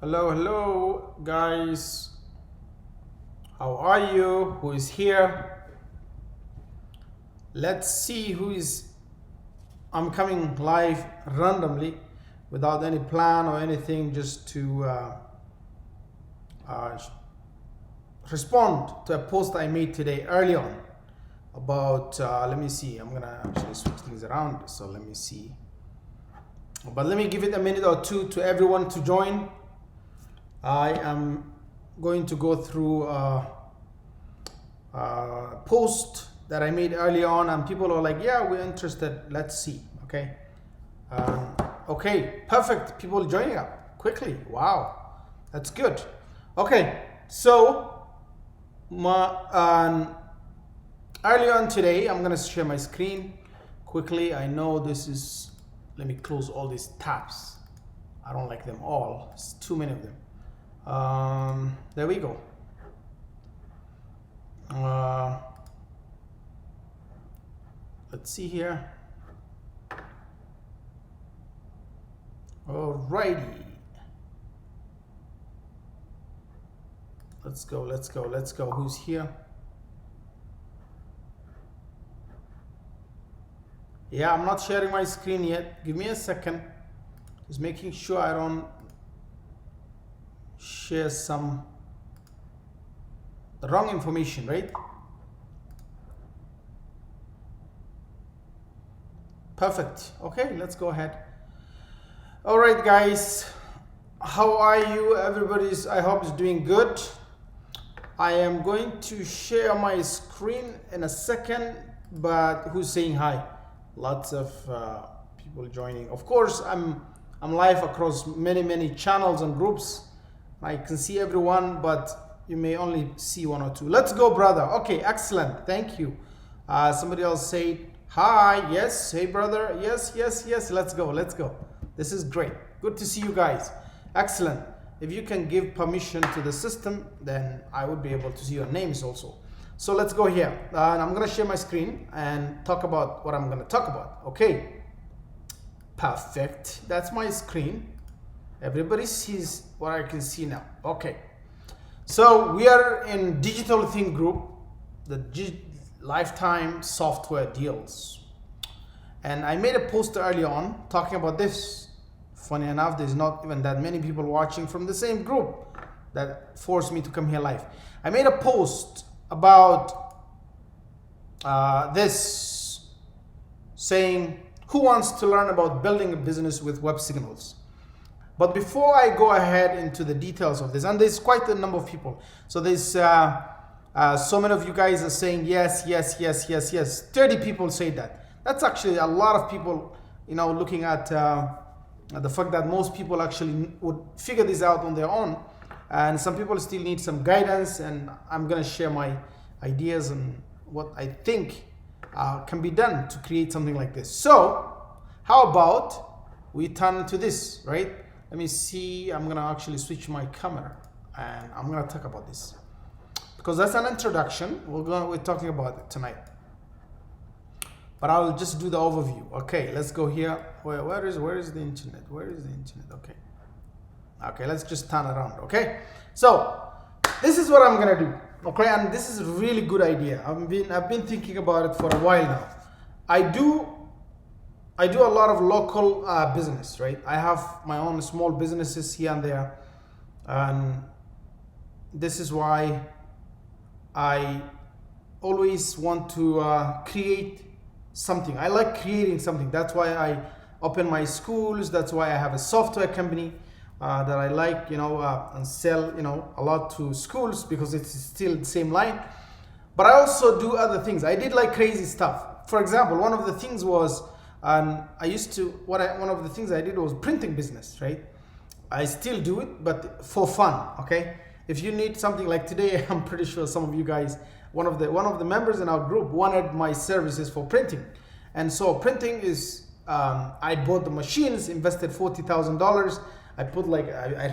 Hello, guys. How are you? Who is here? Let's see who is. I'm coming live randomly without any plan or anything, just to uh, respond to a post I made today early on about, let me see, I'm gonna actually switch things around. So let me see. But let me give it a minute or two to everyone to join. I am going to go through a post that I made early on, and people are like, yeah, we're interested, let's see. Okay, okay, perfect. People joining up quickly. Wow, that's good. Okay, so early on today, I'm gonna share my screen quickly. I know this is, let me close all these tabs. I don't like them all, it's too many of them. There we go. Let's see here. Alrighty. Let's go. Who's here? Yeah, I'm not sharing my screen yet. Give me a second. Just making sure I don't share the wrong information, right? Perfect. Okay, let's go ahead. All right, guys, how are you? Everybody's, I hope, is doing good. I am going to share my screen in a second, but who's saying hi? Lots of people joining. Of course, I'm live across many channels and groups. I can see everyone, but you may only see one or two. Let's go, brother. Okay, excellent. Thank you. Somebody else said hi. Yes. Hey, brother. Yes. Let's go. This is great. Good to see you guys. Excellent. If you can give permission to the system, then I would be able to see your names also. So let's go here. And I'm going to share my screen and talk about what I'm going to talk about. Okay. Perfect. That's my screen. Everybody sees what I can see now. Okay. So we are in Digital Think Group, the lifetime software deals. And I made a post early on talking about this. Funny enough, there's not even that many people watching from the same group that forced me to come here live. I made a post about this, saying, who wants to learn about building a business with Websignals? But before I go ahead into the details of this, and there's quite a number of people. So there's so many of you guys are saying yes. 30 people say that. That's actually a lot of people, looking at the fact that most people actually would figure this out on their own. And some people still need some guidance, and I'm gonna share my ideas and what I think can be done to create something like this. So how about we turn to this, right? Let me see, I'm gonna actually switch my camera and I'm gonna talk about this because that's an introduction. We're talking about it tonight, but I'll just do the overview. Okay, let's go here. Where is the internet? Okay, let's just turn around. Okay, so this is what I'm gonna do. Okay, and this is a really good idea. I've been thinking about it for a while now. I do a lot of local business, right? I have my own small businesses here and there, and this is why I always want to create something. I like creating something. That's why I open my schools. That's why I have a software company that I like, and sell, a lot to schools because it's still the same line. But I also do other things. I did like crazy stuff. For example, one of the things was, one of the things I did was printing business, right? I still do it, but for fun, okay? If you need something like today, I'm pretty sure some of you guys, one of the members in our group wanted my services for printing. And so printing is, I bought the machines, invested $40,000. I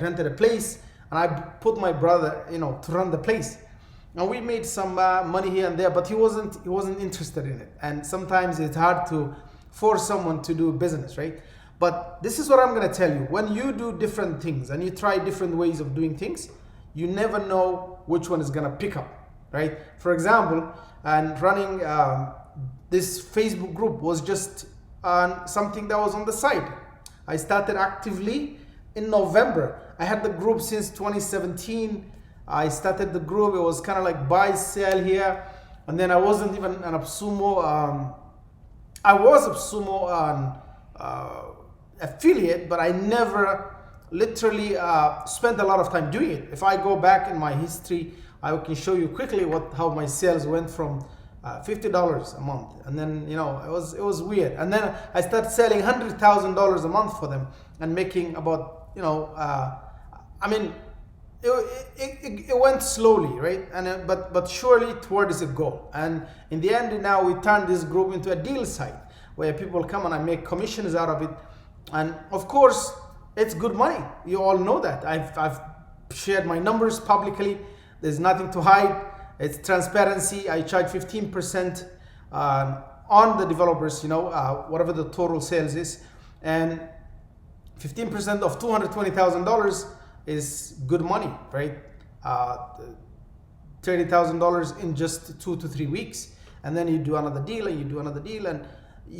rented a place, and I put my brother, to run the place. And we made some money here and there, but he wasn't interested in it. And sometimes it's hard to force someone to do business, right? But this is what I'm going to tell you. When you do different things and you try different ways of doing things, you never know which one is going to pick up, right? For example, and running this Facebook group was just something that was on the side. I started actively in November. I had the group since 2017. I started the group. It was kind of like buy, sell here. And then I wasn't even an AppSumo. I was AppSumo affiliate, but I never literally spent a lot of time doing it. If I go back in my history, I can show you quickly how my sales went from $50 a month, and then it was weird. And then I started selling $100,000 a month for them and making about it went slowly, right? And but surely towards a goal. And in the end, now we turned this group into a deal site where people come and I make commissions out of it. And of course, it's good money. You all know that. I've shared my numbers publicly. There's nothing to hide. It's transparency. I charge 15% on the developers, whatever the total sales is. And 15% of $220,000 is good money, right? $30,000 in just 2 to 3 weeks. And then you do another deal and you do another deal.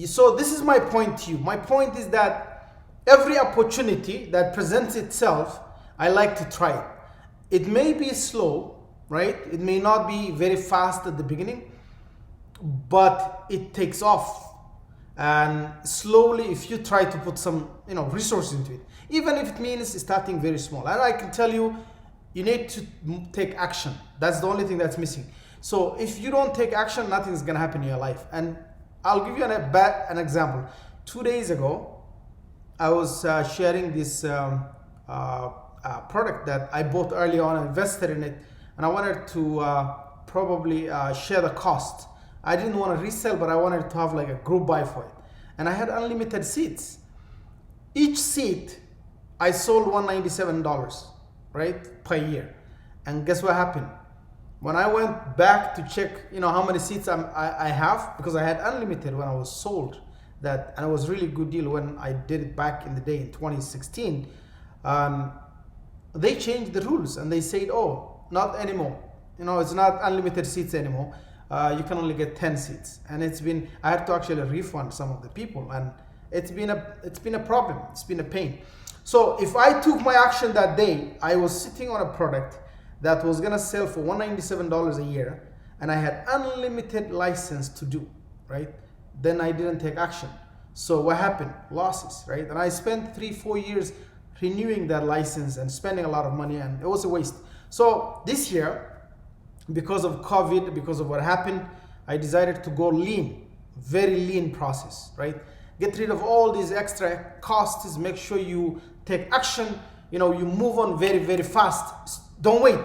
So this is my point to you. My point is that every opportunity that presents itself, I like to try it. It may be slow, right? It may not be very fast at the beginning, but it takes off. And slowly, if you try to put some resources into it, even if it means starting very small. And I can tell you, you need to take action. That's the only thing that's missing. So if you don't take action, nothing's gonna happen in your life. And I'll give you an example. 2 days ago, I was sharing this product that I bought early on, invested in it, and I wanted to probably share the cost. I didn't want to resell, but I wanted to have like a group buy for it. And I had unlimited seats. Each seat, I sold $197, right, per year. And guess what happened? When I went back to check, how many seats I have, because I had unlimited when I was sold that, and it was really good deal when I did it back in the day in 2016. They changed the rules and they said, oh, not anymore. It's not unlimited seats anymore. You can only get 10 seats. And I had to actually refund some of the people, and it's been a problem. It's been a pain. So if I took my action that day, I was sitting on a product that was gonna sell for $197 a year, and I had unlimited license to do, right? Then I didn't take action. So what happened? Losses, right? And I spent 3-4 years renewing that license and spending a lot of money, and it was a waste. So this year, because of COVID, because of what happened, I decided to go lean, very lean process, right? Get rid of all these extra costs, make sure you take action, you move on very, very fast. Don't wait.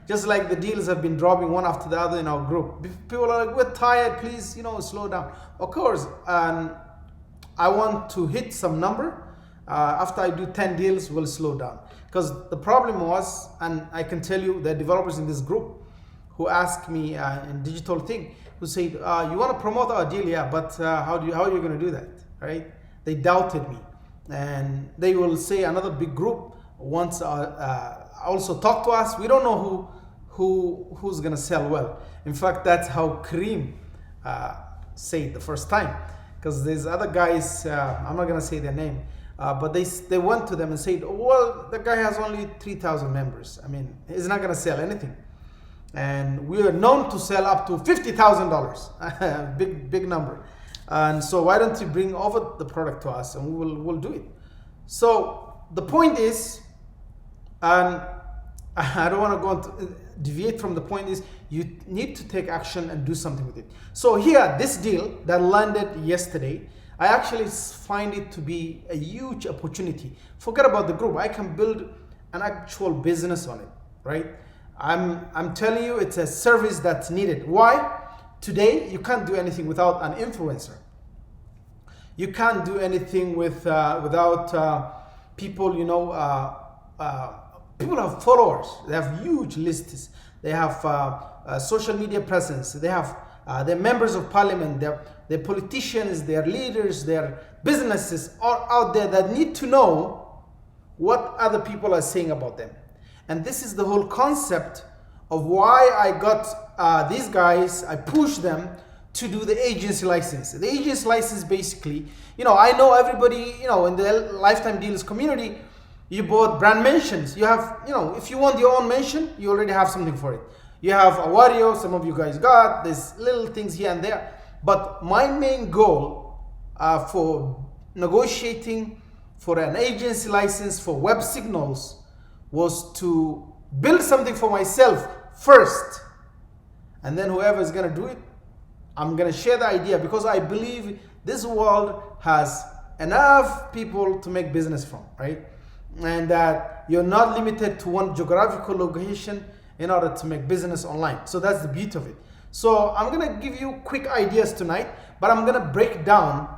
Just like the deals have been dropping one after the other in our group. People are like, we're tired, please, slow down. Of course, I want to hit some number. After I do 10 deals, we'll slow down. Because the problem was, and I can tell you, the developers in this group who asked me in digital thing, who said, you want to promote our deal? Yeah, but how are you going to do that, right? They doubted me. And they will say another big group wants also talk to us. We don't know who's going to sell well. In fact, that's how Kareem said the first time. Because there's other guys, I'm not going to say their name, but they went to them and said, well, the guy has only 3,000 members. I mean, he's not going to sell anything. And we are known to sell up to $50,000, big number. And so why don't you bring over the product to us and we'll do it. So the point is, and I don't want to go into, deviate from the point is, you need to take action and do something with it. So here, this deal that landed yesterday, I actually find it to be a huge opportunity. Forget about the group. I can build an actual business on it, right? I'm telling you, it's a service that's needed. Why? Today, you can't do anything without an influencer. You can't do anything without people, people have followers. They have huge lists. They have social media presence. They have their members of parliament, their politicians, their leaders, their businesses are out there that need to know what other people are saying about them. And this is the whole concept of why I got these guys, I pushed them to do the agency license. The agency license basically, I know everybody, in the lifetime deals community, you bought brand mentions. You have, if you want your own mention, you already have something for it. You have a Wario, some of you guys got, there's little things here and there. But my main goal for negotiating for an agency license for Websignals was to build something for myself first. And then whoever is gonna do it, I'm gonna share the idea, because I believe this world has enough people to make business from, right? And that you're not limited to one geographical location in order to make business online. So that's the beauty of it. So I'm gonna give you quick ideas tonight, but I'm gonna break down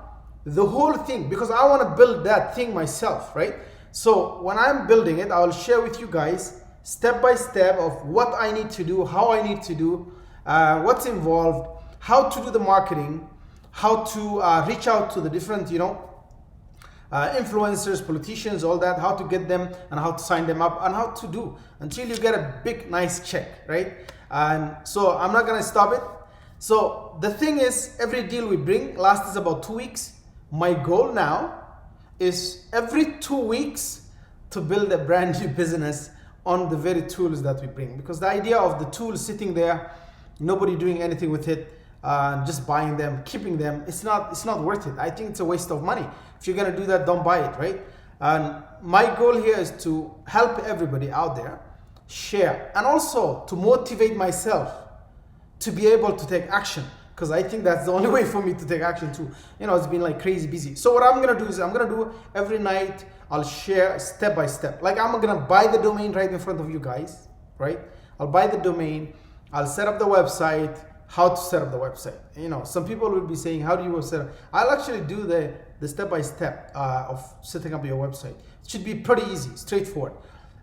the whole thing because I wanna build that thing myself, right? So when I'm building it, I'll share with you guys step by step of what I need to do, how I need to do, what's involved, how to do the marketing, how to reach out to the different, influencers, politicians, all that, how to get them and how to sign them up and how to do until you get a big, nice check, right? And so I'm not gonna stop it. So the thing is, every deal we bring lasts about 2 weeks. My goal now is every 2 weeks to build a brand new business on the very tools that we bring, because the idea of the tools sitting there, nobody doing anything with it, just buying them, keeping them, it's not worth it. I think it's a waste of money. If you're gonna do that, don't buy it, right? And my goal here is to help everybody out there share, and also to motivate myself to be able to take action, because I think that's the only way for me to take action too. It's been like crazy busy. So what I'm gonna do is I'm gonna do every night, I'll share step by step. Like I'm gonna buy the domain right in front of you guys, right? I'll buy the domain, I'll set up the website, how to set up the website. Some people will be saying, how do you set up? I'll actually do the step by step of setting up your website. It should be pretty easy, straightforward.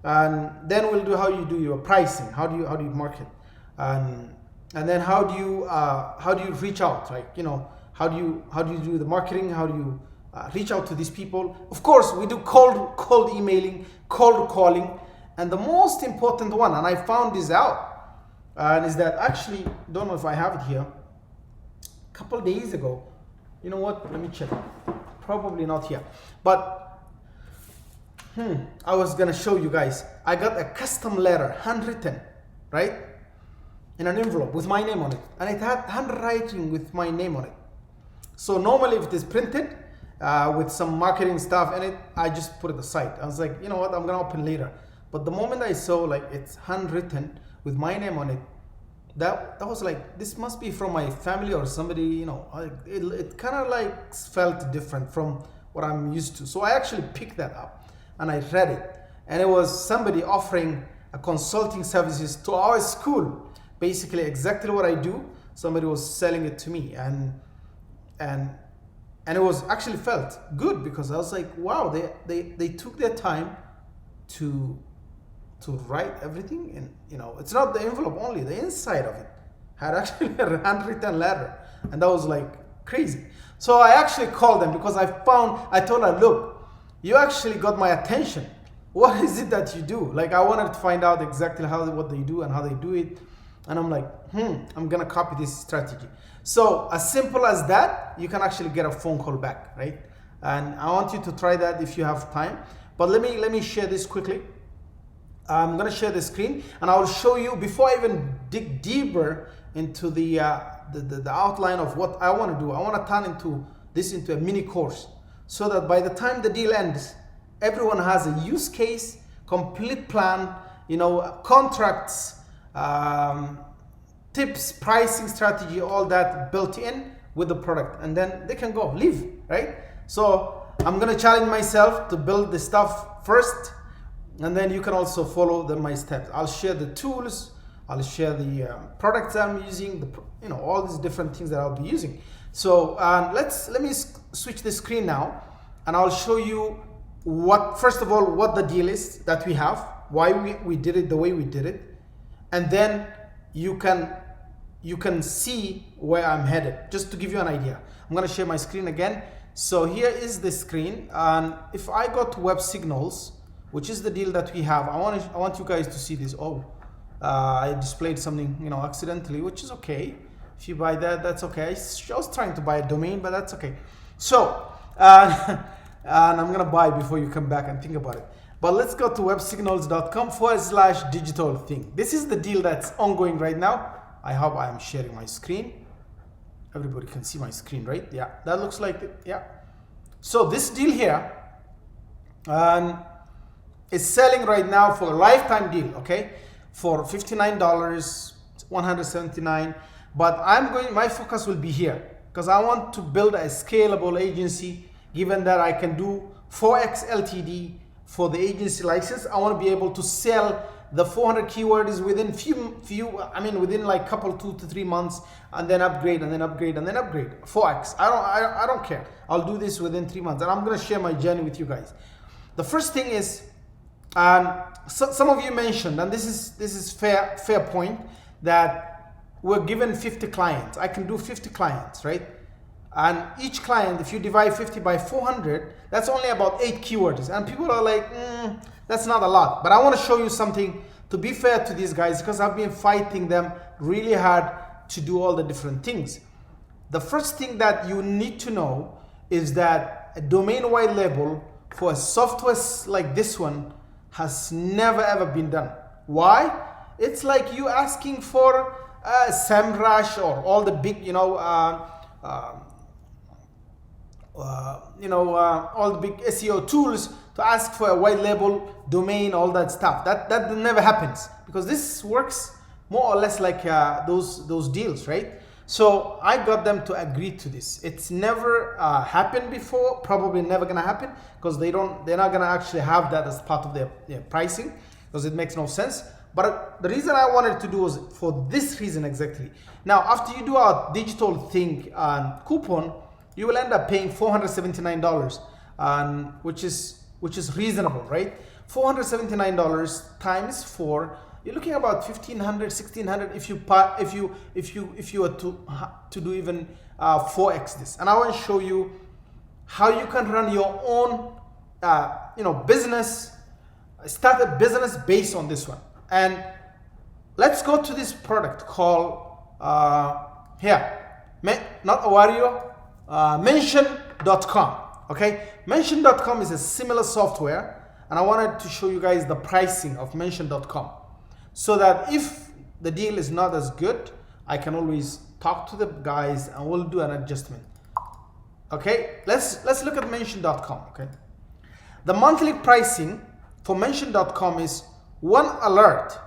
And then we'll do how you do your pricing, how do you market, and then how do you reach out, like how do you do the marketing, how do you reach out to these people. Of course, we do cold emailing, cold calling, and the most important one, and I found this out, and is that actually, don't know if I have it here, a couple of days ago, you know what, let me check, probably not here, but I was gonna show you guys, I got a custom letter, handwritten, right, in an envelope with my name on it, and it had handwriting with my name on it. So normally if it is printed with some marketing stuff in it, I just put it aside. I was like, you know what, I'm gonna open later. But the moment I saw like it's handwritten with my name on it, that was like, this must be from my family or somebody, it kind of like felt different from what I'm used to. So I actually picked that up and I read it, and it was somebody offering a consulting services to our school, basically exactly what I do. Somebody was selling it to me, and it was actually felt good, because I was like, wow, they took their time to write everything, and it's not the envelope only, the inside of it had actually a handwritten letter, and that was like crazy. So I actually called them, because I told her, look, you actually got my attention. What is it that you do? Like, I wanted to find out exactly what they do and how they do it, and I'm like, I'm gonna copy this strategy. So as simple as that, you can actually get a phone call back, right? And I want you to try that if you have time. But let me share this quickly. I'm gonna share the screen, and I will show you, before I even dig deeper into the outline of what I want to do. I want to turn this into a mini course, so that by the time the deal ends, everyone has a use case, complete plan, contracts, tips, pricing strategy, all that built in with the product, and then they can go live, right? So I'm gonna challenge myself to build the stuff first, and then you can also follow my steps. I'll share the tools, I'll share the products I'm using, all these different things that I'll be using. So let me switch the screen now, and I'll show you first of all, what the deal is that we have, why we did it the way we did it, and then you can you can see where I'm headed. Just to give you an idea, I'm going to share my screen again. So here is the screen, and if I go to Websignal, which is the deal that we have, I want you guys to see this. Oh, I displayed something, you know, accidentally, which is okay. If you buy that, that's okay. I was trying to buy a domain, but that's okay. So and I'm gonna buy before you come back and think about it. But let's go to websignals.com/digital thing. This is the deal that's ongoing right now. I hope I am sharing my screen. Everybody can see my screen, right? Yeah, that looks like it. Yeah. So this deal here is selling right now for a lifetime deal, okay? For $59, $179. But my focus will be here because I want to build a scalable agency. Given that I can do 4x LTD for the agency license, I want to be able to sell the 400 keywords within within like couple 2 to 3 months, and then upgrade and then upgrade and then upgrade 4x. I don't care. I'll do this within 3 months, and I'm going to share my journey with you guys. The first thing is, some of you mentioned, and this is fair point, that we're given 50 clients. I can do 50 clients, right? And each client, if you divide 50 by 400, that's only about 8 keywords. And people are like, that's not a lot. But I want to show you something to be fair to these guys, because I've been fighting them really hard to do all the different things. The first thing that you need to know is that a domain white label for a software like this one has never ever been done. Why? It's like you asking for SEMrush or all the big, all the big SEO tools to ask for a white label domain, all that stuff. That never happens, because this works more or less like those deals, right? So I got them to agree to this. It's never happened before, probably never gonna happen, because they're not gonna actually have that as part of their pricing, because it makes no sense. But the reason I wanted to do was for this reason exactly. Now, after you do our digital thing coupon, you will end up paying $479, which is reasonable, right? $479 times 4, you're looking about $1,500, $1,600 if you were to do even 4x this. And I want to show you how you can run your own business, start a business based on this one. And let's go to this product called Mention.com. Okay, Mention.com is a similar software, and I wanted to show you guys the pricing of Mention.com, so that if the deal is not as good, I can always talk to the guys and we'll do an adjustment. Okay, let's look at Mention.com. Okay, the monthly pricing for Mention.com is 1 alert,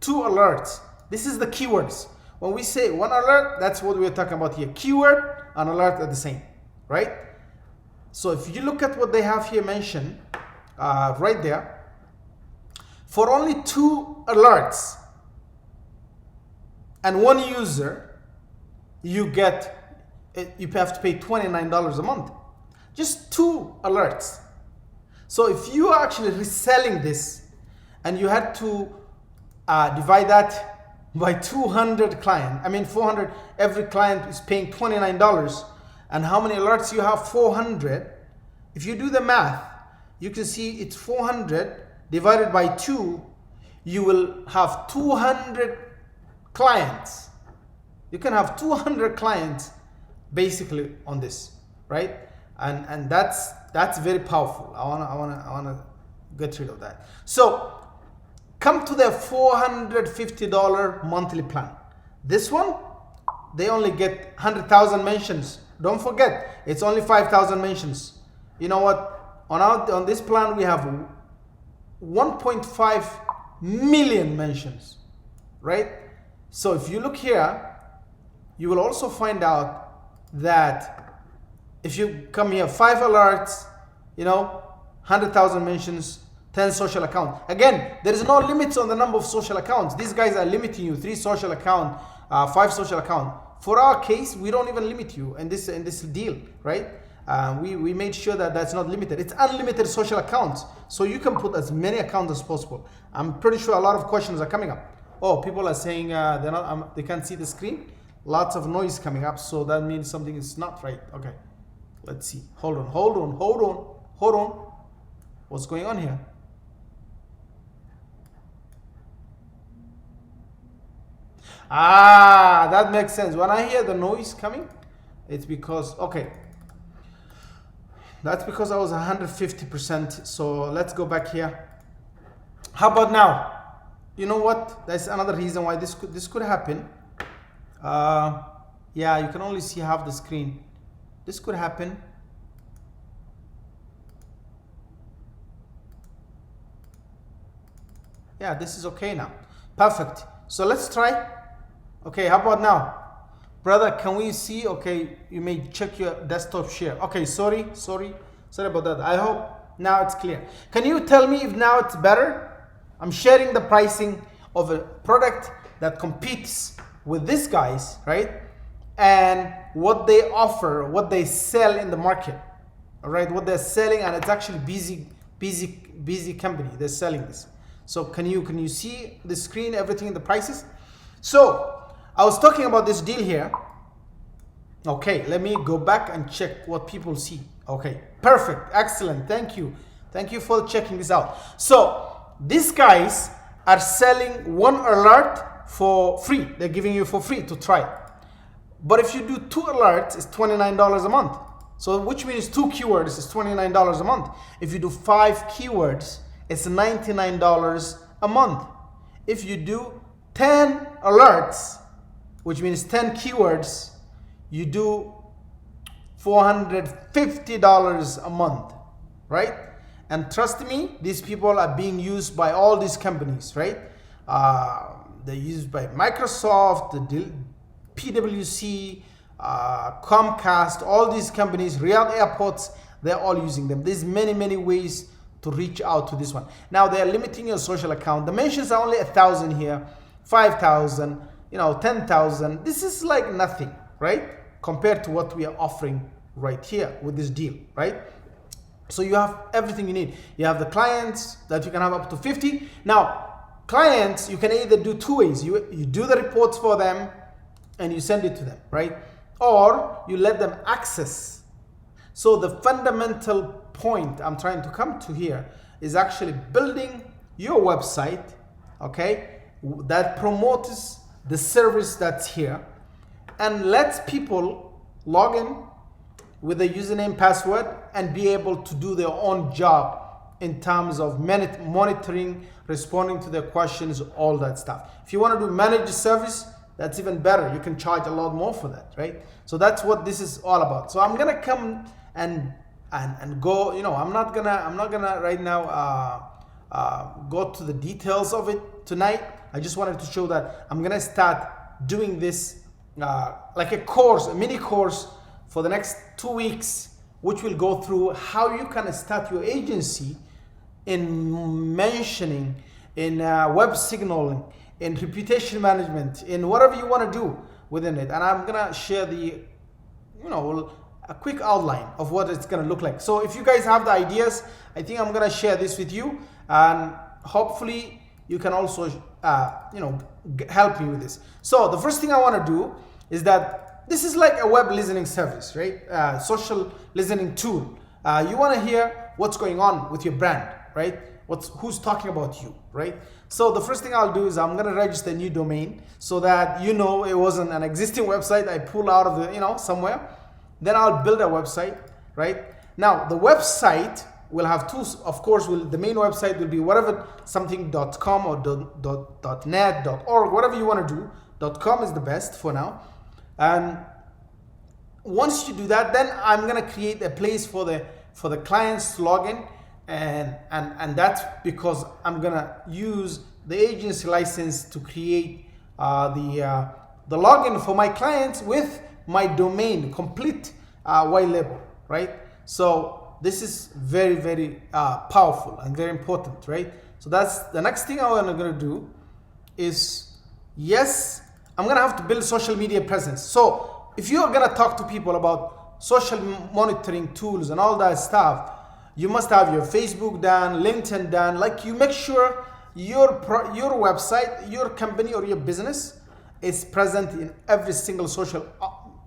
2 alerts. This is the keywords. When we say 1 alert, that's what we're talking about here. Keyword and alert are the same, right? So if you look at what they have here mentioned right there, for only 2 alerts and 1 user, you have to pay $29 a month. Just 2 alerts. So if you are actually reselling this and you had to divide that by 200 clients, 400, every client is paying $29, and how many alerts you have? 400. If you do the math, you can see it's 400 divided by 2, you will have 200 clients. You can have 200 clients basically on this, right? And that's very powerful. I wanna get rid of that. So come to the $450 monthly plan. This one, they only get 100,000 mentions. Don't forget, it's only 5,000 mentions. You know what? On this plan, we have 1.5 million mentions, right? So if you look here, you will also find out that if you come here, 5 alerts, 100,000 mentions, 10 social accounts. Again, there is no limits on the number of social accounts. These guys are limiting you 3 social account, 5 social account. For our case, we don't even limit you in this deal, right? We made sure that that's not limited. It's unlimited social accounts, so you can put as many accounts as possible. I'm pretty sure a lot of questions are coming up. Oh, people are saying they can't see the screen. lots of noise coming up, so that means something is not right. Okay, let's see. Hold on. What's going on here? Ah, that makes sense. When I hear the noise coming, it's because, okay, that's because I was 150%. So let's go back here. How about now? You know what? That's another reason why this could happen. Yeah, you can only see half the screen. This could happen. Yeah, this is okay now. Perfect. So let's try. Okay, how about now? Brother, can we see? Okay, you may check your desktop share. Okay, sorry about that. I hope now it's clear. Can you tell me if now it's better? I'm sharing the pricing of a product that competes with these guys, right? And what they offer, what they sell in the market, all right? What they're selling, and it's actually busy company. They're selling this. So can you see the screen, everything in the prices? So I was talking about this deal here. Okay, let me go back and check what people see. Okay, perfect, excellent, thank you for checking this out. So these guys are selling one alert for free. They're giving you for free to try. But if you do 2 alerts, it's $29 a month. So which means 2 keywords is $29 a month. If you do 5 keywords, it's $99 a month. If you do 10 alerts, which means 10 keywords, you do $450 a month, right? And trust me, these people are being used by all these companies, right? They're used by Microsoft, the PwC, Comcast, all these companies, Real Airports, they're all using them. There's many ways to reach out to this one. Now they're limiting your social account. The mentions are only 1,000 here, 5,000, 10,000. This is like nothing, right? Compared to what we are offering right here with this deal, right? So you have everything you need. You have the clients that you can have up to 50. Now, clients, you can either do 2 ways. You do the reports for them and you send it to them, right? Or you let them access. So the fundamental point I'm trying to come to here is actually building your website, okay, that promotes the service that's here and lets people log in with a username, password, and be able to do their own job in terms of monitoring, responding to their questions, all that stuff. If you want to do managed service, that's even better. You can charge a lot more for that, right? So that's what this is all about. So I'm gonna come and go. I'm not gonna right now go to the details of it tonight. I just wanted to show that I'm gonna start doing this like a course, a mini course for the next 2 weeks, which will go through how you can start your agency in mentioning, in web signaling, in reputation management, in whatever you want to do within it. And I'm gonna share the, a quick outline of what it's gonna look like. So if you guys have the ideas, I think I'm gonna share this with you, and hopefully you can also, help me with this. So the first thing I want to do is that this is like a web listening service, right? Social listening tool. You want to hear what's going on with your brand, right? Who's talking about you, right? So the first thing I'll do is I'm going to register a new domain so that it wasn't an existing website I pull out of the, somewhere. Then I'll build a website, right? Now the website will have two, of course, the main website will be whatever, something.com or .net, .org, whatever you want to do. .com is the best for now. And once you do that, then I'm gonna create a place for the clients to log in, and that's because I'm gonna use the agency license to create the login for my clients with my domain, complete white label, right? So this is very powerful and very important, right? So that's the next thing I'm gonna do is, yes, I'm gonna have to build social media presence. So if you're gonna talk to people about social monitoring tools and all that stuff, you must have your Facebook done, LinkedIn done. Like, you make sure your website, your company or your business is present in every single social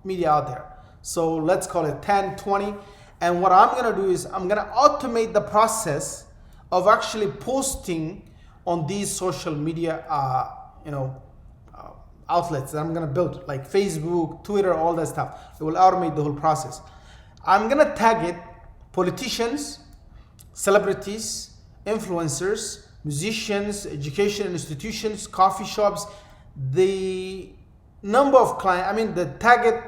media out there. So let's call it 10, 20. And what I'm gonna do is I'm gonna automate the process of actually posting on these social media, outlets that I'm gonna build, like Facebook, Twitter, all that stuff. It will automate the whole process. I'm gonna tag it politicians, celebrities, influencers, musicians, education institutions, coffee shops. The number of clients, the target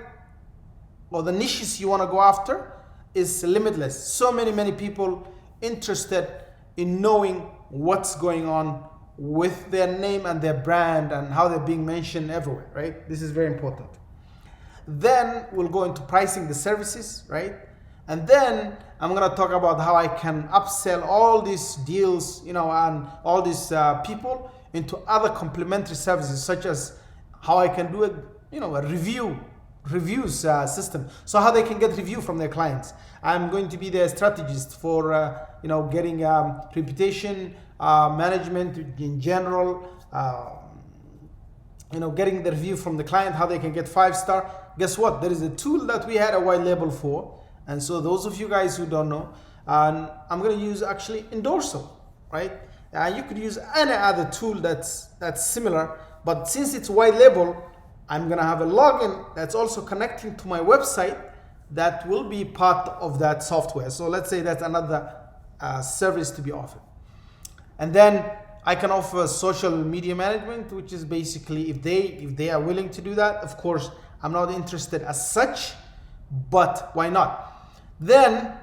or the niches you want to go after is limitless. So many people interested in knowing what's going on with their name and their brand and how they're being mentioned everywhere, right? This is very important. Then we'll go into pricing the services, right? And then I'm gonna talk about how I can upsell all these deals, and all these people into other complementary services, such as how I can do a reviews system, so how they can get review from their clients. I'm going to be their strategist for getting reputation management in general, getting the review from the client, how they can get 5-star. Guess what? There is a tool that we had a white label for. And so those of you guys who don't know, I'm going to use actually Endorsal, right? You could use any other tool that's similar, but since it's white label, I'm going to have a login that's also connecting to my website that will be part of that software. So let's say that's another service to be offered. And then I can offer social media management, which is basically if they are willing to do that. Of course, I'm not interested as such, but why not? Then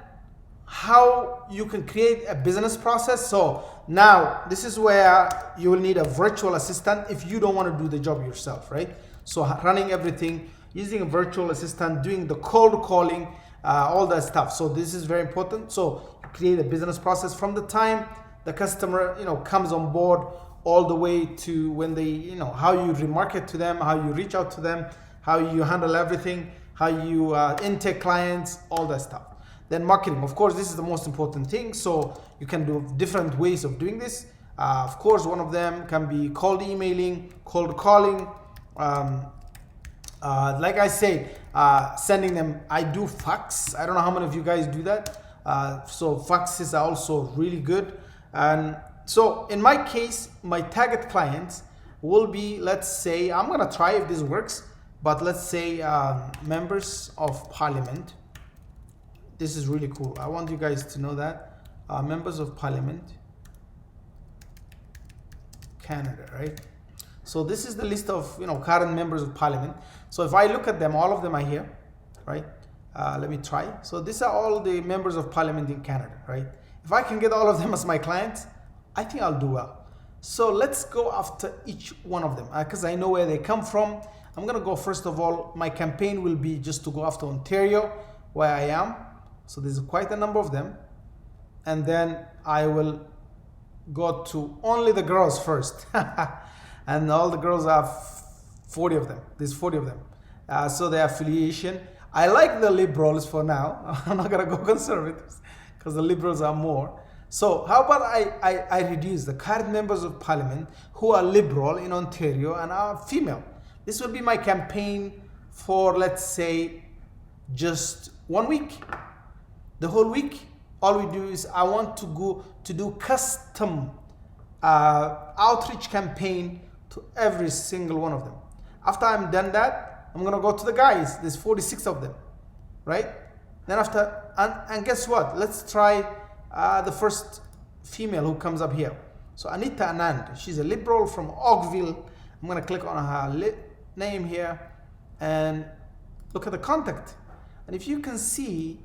how you can create a business process. So now this is where you will need a virtual assistant if you don't want to do the job yourself, right? So running everything, using a virtual assistant, doing the cold calling, all that stuff. So this is very important. So create a business process from the time the customer comes on board all the way to when they how you remarket to them, how you reach out to them, how you handle everything, how you intake clients, all that stuff. Then marketing, of course, this is the most important thing. So you can do different ways of doing this. Of course, one of them can be cold emailing, cold calling. Like I said, sending them. I do fax. I don't know how many of you guys do that. So faxes are also really good. And so in my case, my target clients will be, let's say, I'm gonna try if this works, but let's say members of parliament. This is really cool. I want you guys to know that. Members of parliament, Canada, right? So this is the list of current members of parliament. So if I look at them, all of them are here, right? Let me try. So these are all the members of parliament in Canada, right? If I can get all of them as my clients, I think I'll do well. So let's go after each one of them because I know where they come from. I'm gonna go first of all, my campaign will be just to go after Ontario, where I am. So there's quite a number of them. And then I will go to only the girls first. And all the girls are 40 of them. There's 40 of them. So their affiliation. I like the liberals for now. I'm not gonna go conservatives because the liberals are more. So how about I reduce the current members of parliament who are liberal in Ontario and are female. This will be my campaign for, let's say, just 1 week. The whole week, all we do is I want to go to do custom outreach campaign to every single one of them. After I'm done that, I'm gonna go to the guys. There's 46 of them, right? Then after, and guess what? Let's try the first female who comes up here. So Anita Anand, she's a liberal from Oakville. I'm gonna click on her name here and look at the contact. And if you can see,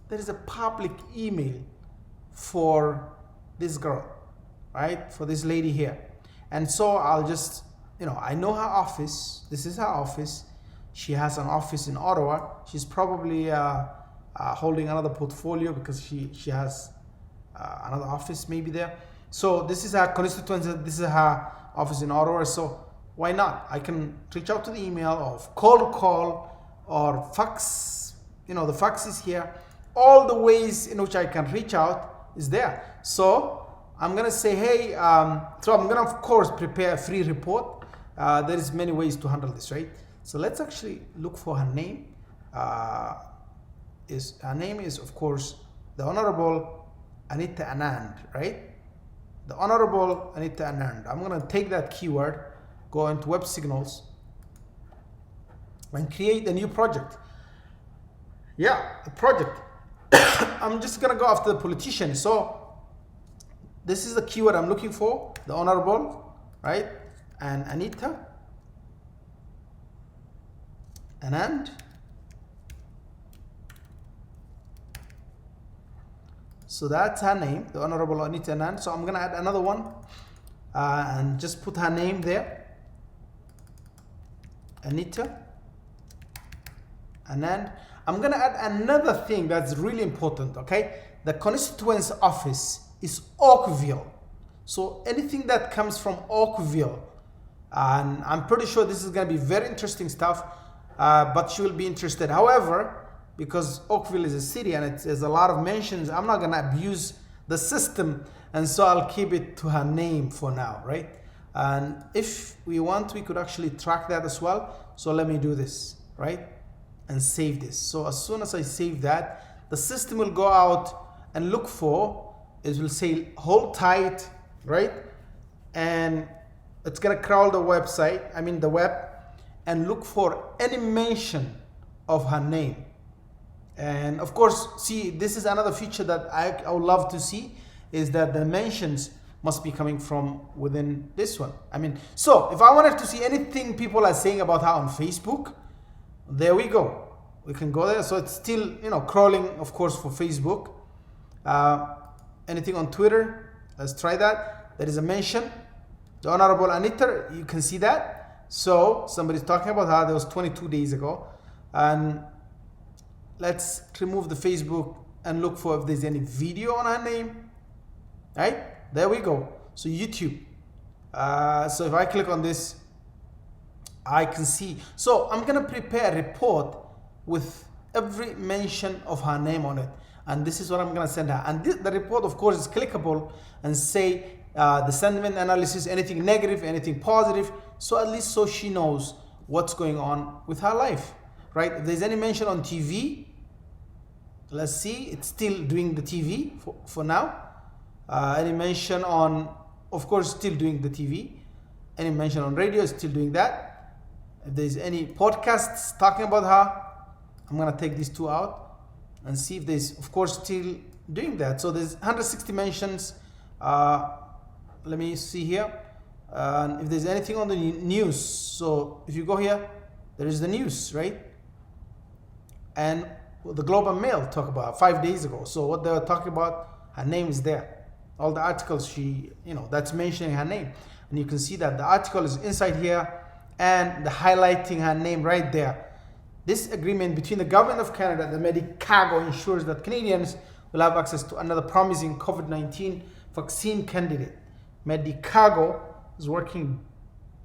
there is a public email for this girl, right? For this lady here. And so I'll just, I know her office. This is her office. She has an office in Ottawa. She's probably holding another portfolio because she has another office maybe there. So this is her constituency. This is her office in Ottawa. So why not? I can reach out to the email of cold call or fax. The fax is here. All the ways in which I can reach out is there. So I'm gonna say, hey, so I'm gonna of course prepare a free report there is many ways to handle this, right? So let's actually look for her name. Her name is, of course, the Honorable Anita Anand, right? The Honorable Anita Anand. I'm going to take that keyword, go into Websignals, and create a new project. Yeah, a project. I'm just going to go after the politician. So this is the keyword I'm looking for, the Honorable, right? And Anita Anand. So that's her name, the Honorable Anita Anand. So I'm going to add another one and just put her name there. Anita Anand. I'm going to add another thing that's really important, okay? The constituents office is Oakville. So anything that comes from Oakville, and I'm pretty sure this is going to be very interesting stuff, but she will be interested. However, because Oakville is a city and there's a lot of mentions, I'm not going to abuse the system, and so I'll keep it to her name for now, right? And if we want, we could actually track that as well. So let me do this, right? And save this. So as soon as I save that, the system will go out and look for, it will say hold tight, right? And it's going to crawl the website, the web, and look for any mention of her name. And of course, see, this is another feature that I would love to see, is that the mentions must be coming from within this one. So if I wanted to see anything people are saying about her on Facebook, there we go. We can go there. So it's still, crawling, of course, for Facebook. Anything on Twitter, let's try that. There is a mention. The Honorable Anita, you can see that. So somebody's talking about her. That was 22 days ago. And let's remove the Facebook and look for if there's any video on her name. Right? There we go. So YouTube. So if I click on this, I can see. So I'm going to prepare a report with every mention of her name on it. And this is what I'm going to send her. And the report, of course, is clickable and say the sentiment analysis, anything negative, anything positive. So at least so she knows what's going on with her life, right? If there's any mention on TV, let's see, it's still doing the TV for now. Any mention on, of course, still doing the TV. Any mention on radio is still doing that. If there's any podcasts talking about her, I'm going to take these two out and see if there's, of course, still doing that. So there's 160 mentions. Let me see here. If there's anything on the news. So if you go here, there is the news, right? And the Globe and Mail talk about 5 days ago. So what they were talking about, her name is there. All the articles that's mentioning her name. And you can see that the article is inside here and the highlighting her name right there. This agreement between the government of Canada and the Medicago ensures that Canadians will have access to another promising COVID-19 vaccine candidate. Medicago is working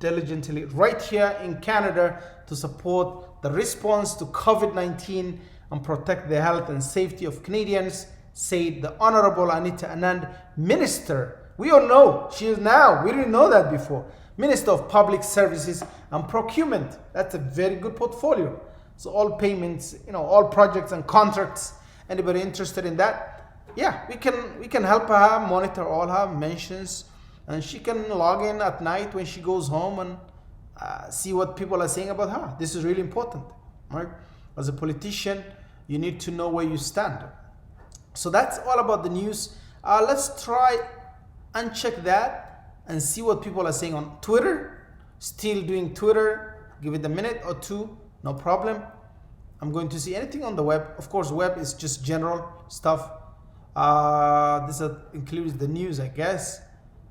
diligently right here in Canada to support the response to COVID-19 and protect the health and safety of Canadians, said the Honorable Anita Anand, Minister. We all know she is now, we didn't know that before, Minister of Public Services and Procurement. That's a very good portfolio. So all payments, all projects and contracts, anybody interested in that? Yeah, we can help her monitor all her mentions, and she can log in at night when she goes home and see what people are saying about her. This is really important, right? As a politician, you need to know where you stand. So that's all about the news. Let's try and check that and see what people are saying on Twitter. Still doing Twitter. Give it a minute or two, no problem. I'm going to see anything on the web. Of course, web is just general stuff. This includes the news, I guess.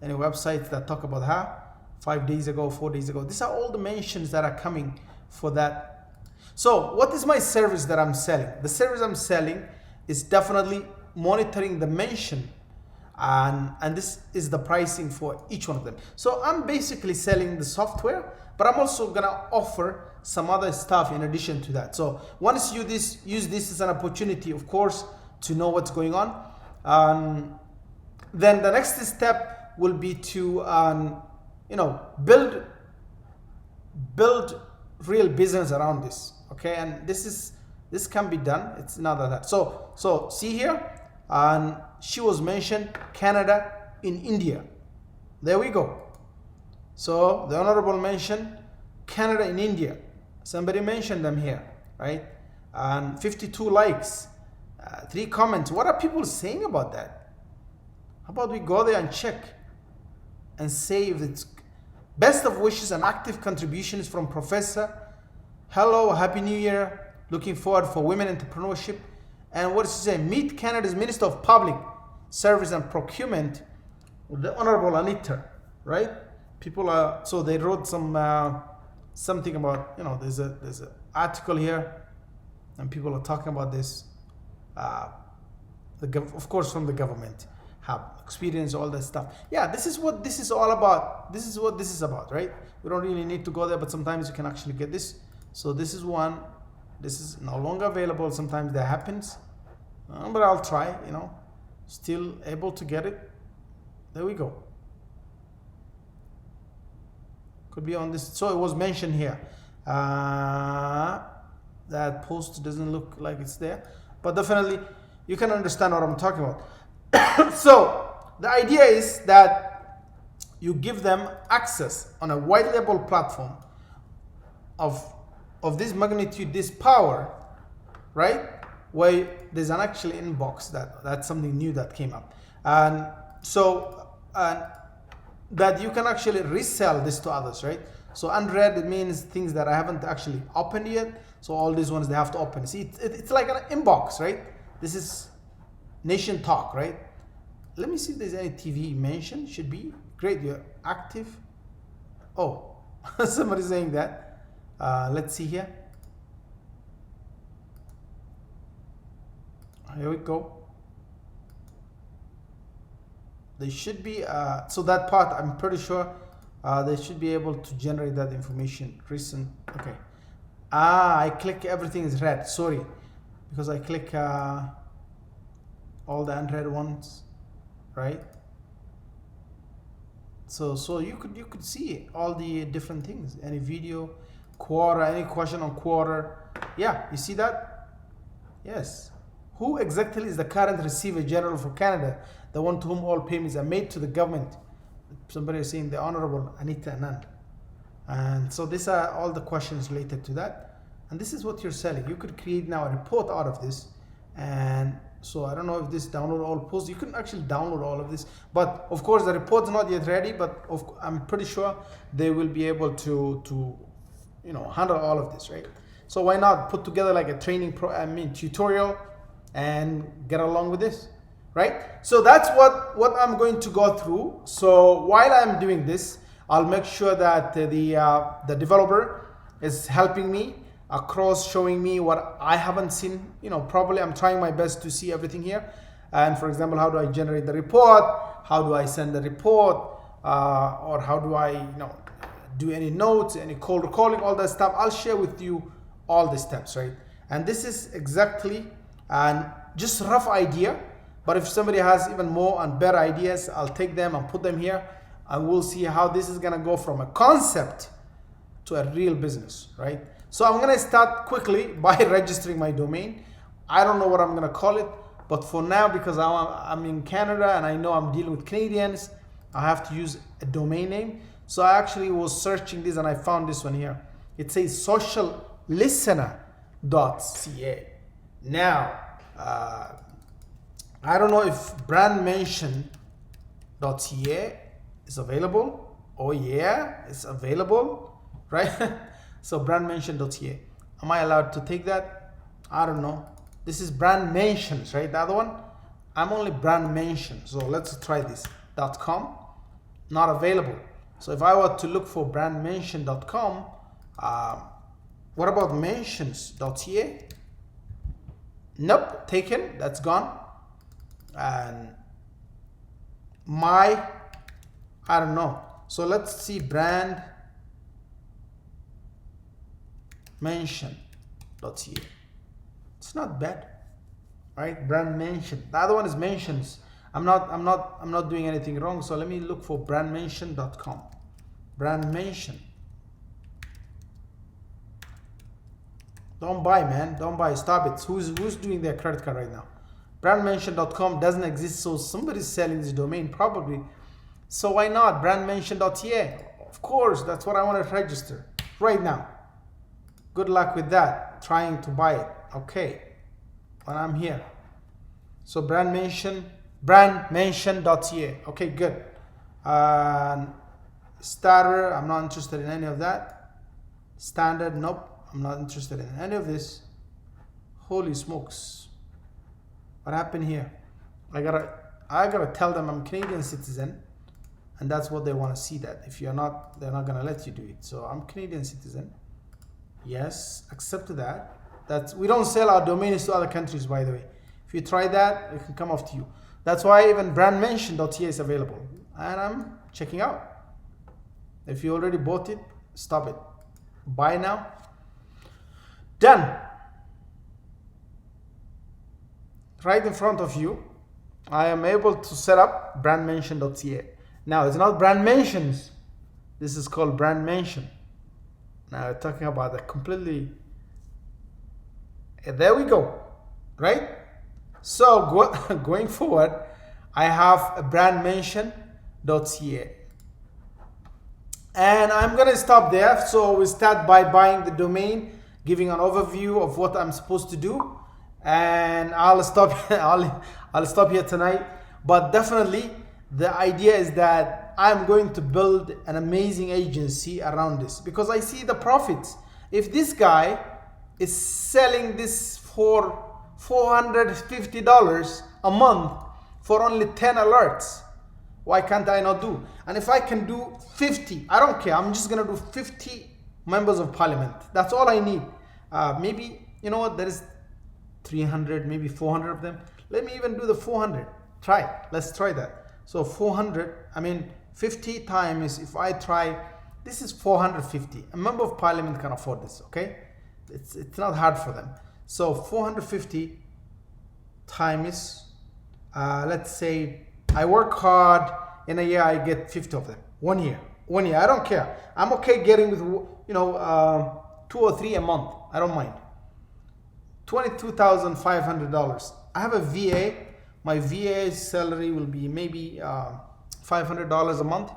Any websites that talk about her 5 days ago, 4 days ago. These are all the mentions that are coming for that. So what is my service that I'm selling? The service I'm selling is definitely monitoring the mention, and this is the pricing for each one of them. So I'm basically selling the software, but I'm also gonna offer some other stuff in addition to that. So once you use this as an opportunity, of course, to know what's going on, then the next step will be to build build real business around this. Okay, and this can be done. It's not that. So see here, and she was mentioned Canada in India. There we go. So the honorable mentioned Canada in India. Somebody mentioned them here, right? And 52 likes, 3 comments. What are people saying about that? How about we go there and check and say if it's best of wishes and active contributions from Professor. Hello, Happy New Year. Looking forward for women entrepreneurship. And what does she say? Meet Canada's Minister of Public Service and Procurement, the Honorable Anita, right? People are, so they wrote some something about, you know, there's a article here, and people are talking about this. Of course, from the government, have experience all that stuff. Yeah, this is what this is all about. This is what this is about, right? We don't really need to go there, but sometimes you can actually get this. So this is one. This is no longer available. Sometimes that happens, but I'll try. You know, still able to get it. There we go. Could be on this. So it was mentioned here. That post doesn't look like it's there, but definitely you can understand what I'm talking about. So the idea is that you give them access on a white label platform of this magnitude, this power, right? Where there's an actual inbox that's something new that came up, and so that you can actually resell this to others, right? So unread, it means things that I haven't actually opened yet. So all these ones they have to open. See, it's like an inbox, right? This is Nation Talk, right? Let me see if there's any TV mentioned. Should be great. You're active. Oh, somebody's saying that. Let's see here. Here we go. They should be, so that part, I'm pretty sure they should be able to generate that information. Recent, okay. I click everything is red, sorry. Because I click all the unread ones, right? So you could see all the different things. Any video, quarter, any question on quarter. Yeah, you see that? Yes. Who exactly is the current receiver general for Canada? The one to whom all payments are made to the government. Somebody is saying the Honorable Anita Anand. And so these are all the questions related to that. And this is what you're selling. You could create now a report out of this. And so I don't know if this download all posts. You can actually download all of this. But of course the report's not yet ready, but I'm pretty sure they will be able to you know, handle all of this, right? So why not put together like a training tutorial and get along with this, right? So that's what I'm going to go through. So while I'm doing this, I'll make sure that the developer is helping me across, showing me what I haven't seen. You know, probably I'm trying my best to see everything here. And for example, how do I generate the report? How do I send the report? Or how do I, you know, do any notes, any cold recalling, all that stuff. I'll share with you all the steps, right? And this is exactly just rough idea. But if somebody has even more and better ideas, I'll take them and put them here, and we'll see how this is gonna go from a concept to a real business, right? So I'm gonna start quickly by registering my domain. I don't know what I'm gonna call it, but for now, because I'm in Canada and I know I'm dealing with Canadians, I have to use a domain name. So I actually was searching this and I found this one here. It says sociallistener.ca. Now, I don't know if brandmention.ca is available. Oh yeah, it's available, right? So brandmention.ca. Am I allowed to take that? I don't know. This is brand mentions, right? The other one, I'm only brand mention. So let's try this. .com, not available. So if I were to look for brandmention.com, what about mentions.ca? Nope, taken, that's gone. And I don't know. So let's see brand mention.ca. It's not bad, right? Brand mention. The other one is mentions. I'm not doing anything wrong. So let me look for brandmention.com. Brand mention. Don't buy, man. Don't buy. Stop it. Who's doing their credit card right now? Brandmention.com doesn't exist, so somebody's selling this domain probably. So why not brandmention.ca? Of course, that's what I want to register right now. Good luck with that. Trying to buy it. Okay. When I'm here. So brandmention.ca. Okay, good. Starter, I'm not interested in any of that. Standard, nope. I'm not interested in any of this. Holy smokes. What happened here? I gotta tell them I'm Canadian citizen, and that's what they want to see. That if you're not, they're not gonna let you do it. So I'm Canadian citizen. Yes, accept that. We don't sell our domains to other countries, by the way. If you try that, it can come off to you. That's why even brandmention.ca is available, and I'm checking out. If you already bought it, stop it. Buy now. Done. Right in front of you, I am able to set up brandmention.ca. Now it's not brand mentions. This is called brand mention. Now we're talking about a completely. There we go. Right? So going forward, I have a brandmention.ca. And I'm going to stop there. So we start by buying the domain, giving an overview of what I'm supposed to do. And I'll stop I'll stop here tonight. But definitely the idea is that I'm going to build an amazing agency around this, because I see the profits. If this guy is selling this for $450 a month for only 10 alerts, why can't I not do? And if I can do 50, I don't care. I'm just going to do 50 members of parliament. That's all I need. Maybe, you know what, there is 300, maybe 400 of them. Let me even do the 400. Let's try that. So 400, I mean 50 times, if I try, this is 450. A member of parliament can afford this, okay? It's not hard for them. So 450 times, let's say I work hard, in a year I get 50 of them. 1 year, I don't care. I'm okay getting with, 2 or 3 a month. I don't mind. $22,500. I have a VA. My VA salary will be maybe $500 a month,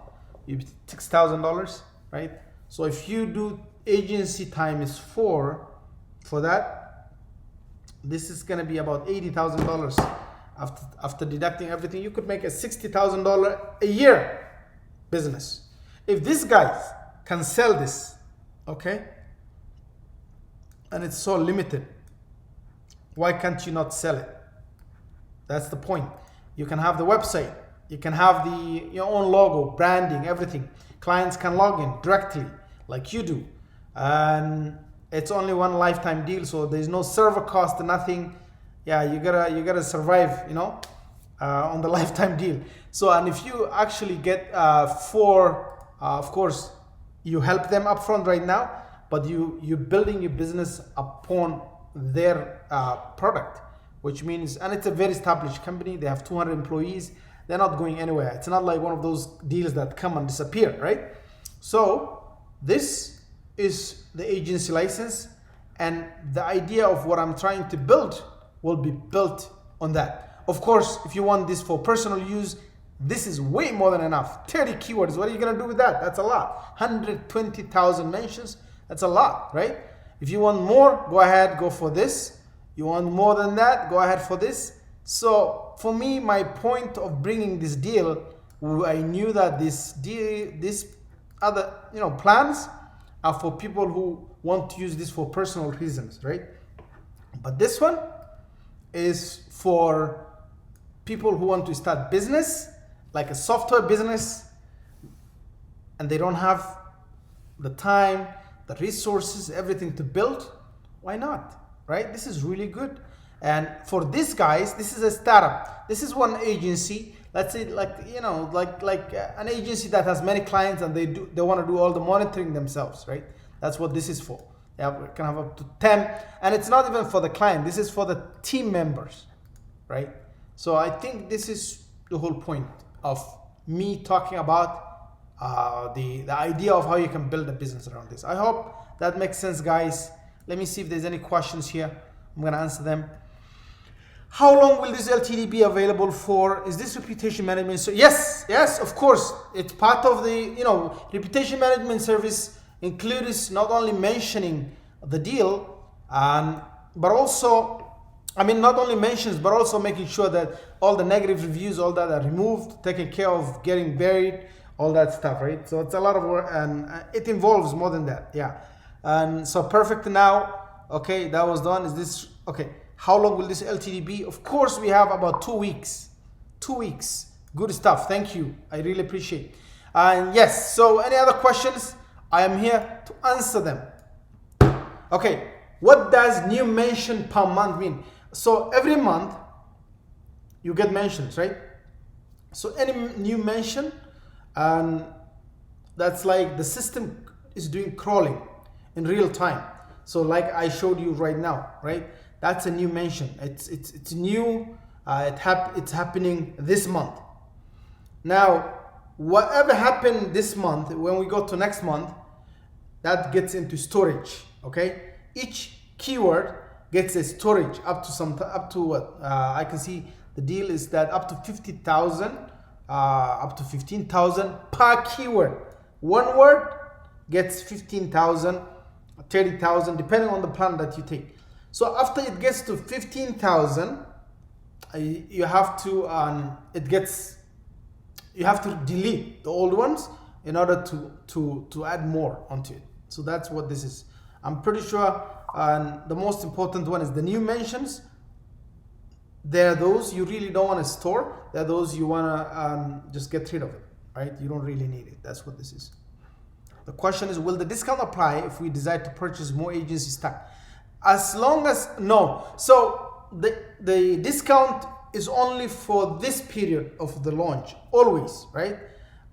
$6,000, right? So if you do agency times 4 for that, this is gonna be about $80,000 after deducting everything. You could make a $60,000 a year business. If this guy can sell this, okay, and it's so limited, why can't you not sell it? That's the point. You can have the website, you can have your own logo, branding, everything. Clients can log in directly like you do, and it's only one lifetime deal, so there's no server cost, nothing. Yeah, you gotta survive, on the lifetime deal. So, and if you actually get 4, of course, you help them upfront right now, but you're building your business upon their product, which means, and it's a very established company. They have 200 employees. They're not going anywhere. It's not like one of those deals that come and disappear, right? So this is the agency license, and the idea of what I'm trying to build will be built on that. Of course, if you want this for personal use, this is way more than enough. 30 keywords, what are you gonna do with that? That's a lot. 120,000 mentions, that's a lot, right? If you want more, go ahead, go for this. You want more than that, go ahead for this. So for me, my point of bringing this deal, I knew that this other plans are for people who want to use this for personal reasons, right? But this one is for people who want to start business, like a software business, and they don't have the time, the resources, everything to build. Why not, right? This is really good. And for these guys, this is a startup. This is one agency, let's say like an agency that has many clients, and they want to do all the monitoring themselves, right? That's what this is for. They can have up to 10, and it's not even for the client. This is for the team members, right? So I think this is the whole point of me talking about the idea of how you can build a business around this. I hope that makes sense, guys. Let me see if there's any questions here. I'm gonna answer them. How long will this LTD be available for? Is this reputation management? So yes, of course. It's part of the, reputation management service includes not only mentioning the deal, but also, not only mentions, but also making sure that all the negative reviews, all that are removed, taken care of, getting buried, all that stuff, right? So it's a lot of work, and it involves more than that, yeah. And so perfect now, okay, that was done. Is this, okay, how long will this LTD be? Of course, we have about 2 weeks. 2 weeks, good stuff, thank you, I really appreciate. And yes, so any other questions? I am here to answer them. Okay, what does new mention per month mean? So every month you get mentions, right? So any new mention, and that's like the system is doing crawling in real time. So like I showed you right now, right? That's a new mention. It's new. It's happening this month. Now, whatever happened this month, when we go to next month, that gets into storage. Okay, each keyword gets a storage up to what I can see. The deal is that up to 50,000, up to 15,000 per keyword. One word gets 15,000, 30,000, depending on the plan that you take. So after it gets to 15,000, you have to you have to delete the old ones in order to add more onto it. So that's what this is. I'm pretty sure the most important one is the new mentions. There are those you really don't want to store. There are those you want to just get rid of it, right? You don't really need it. That's what this is. The question is, will the discount apply if we decide to purchase more agency stock? As long as, no. So the discount is only for this period of the launch, always, right?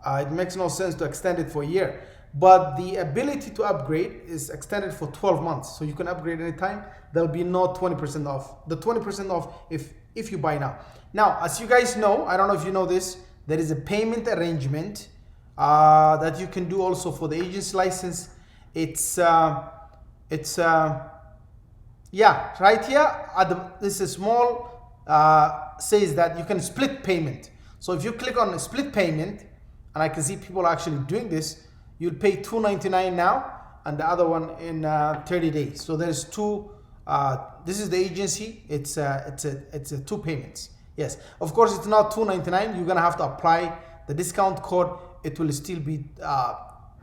It makes no sense to extend it for a year. But the ability to upgrade is extended for 12 months. So you can upgrade anytime. There'll be no 20% off. The 20% off if you buy now. Now, as you guys know, I don't know if you know this, there is a payment arrangement that you can do also for the agency license. Yeah, right here, this is small, says that you can split payment. So if you click on split payment, and I can see people are actually doing this, you'll pay $299 now, and the other one in 30 days. So there's two. This is the agency. It's two payments. Yes, of course it's not $299. You're gonna have to apply the discount code. It will still be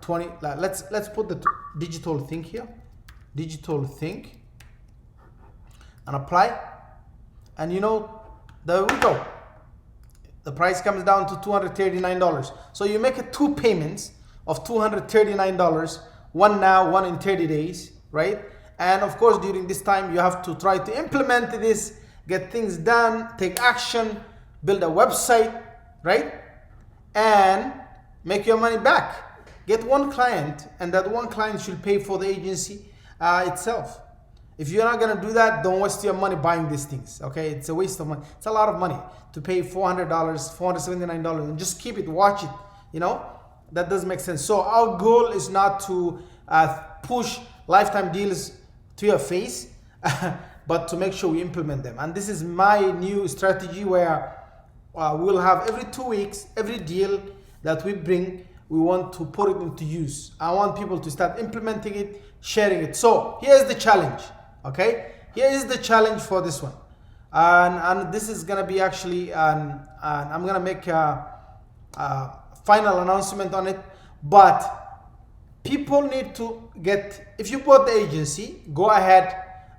20. Let's put the digital thing here. Digital thing, and apply. And there we go. The price comes down to $239. So you make it two payments of $239, one now, one in 30 days, right? And of course, during this time, you have to try to implement this, get things done, take action, build a website, right? And make your money back. Get one client, and that one client should pay for the agency itself. If you're not gonna do that, don't waste your money buying these things, okay? It's a waste of money. It's a lot of money to pay $400, $479, and just keep it, watch it, That doesn't make sense. So our goal is not to push lifetime deals to your face, but to make sure we implement them. And this is my new strategy where we'll have every 2 weeks, every deal that we bring, we want to put it into use. I want people to start implementing it, sharing it. So here's the challenge, okay? Here is the challenge for this one. And this is gonna be actually, and I'm gonna make a final announcement on it, but people need to if you bought the agency, go ahead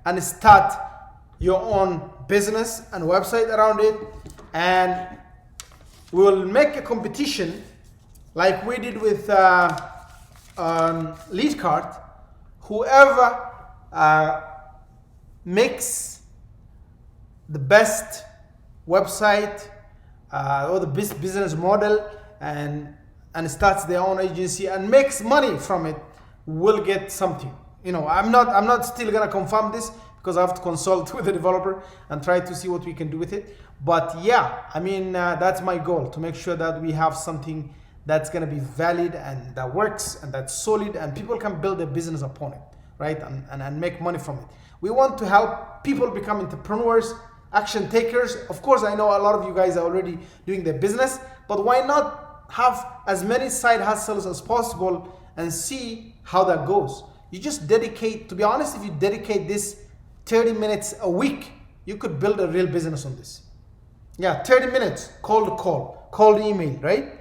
and start your own business and website around it, and we'll make a competition like we did with Lead Card. Whoever makes the best website or the best business model and starts their own agency and makes money from it will get something. I'm not still gonna confirm this because I have to consult with the developer and try to see what we can do with it. But yeah, that's my goal, to make sure that we have something that's gonna be valid and that works and that's solid and people can build a business upon it. right? And make money from it. We want to help people become entrepreneurs, action takers. Of course, I know a lot of you guys are already doing their business, but why not have as many side hustles as possible and see how that goes? You just dedicate, to be honest, if you dedicate this 30 minutes a week, you could build a real business on this. Yeah, 30 minutes, cold call, cold email, right?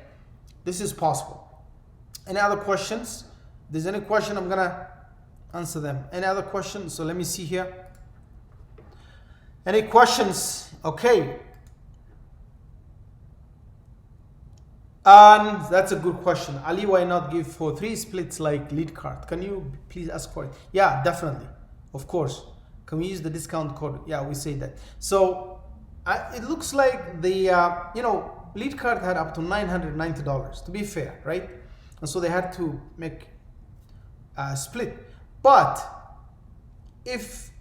This is possible. Any other questions? If there's any question, I'm gonna answer them. Any other questions? So let me see here. Any questions? Okay. And that's a good question. Ali, why not give for 3 splits like lead card? Can you please ask for it? Yeah, definitely. Of course. Can we use the discount code? Yeah, we say that. So it looks like the, lead card had up to $990, to be fair, right? And so they had to make a split. But if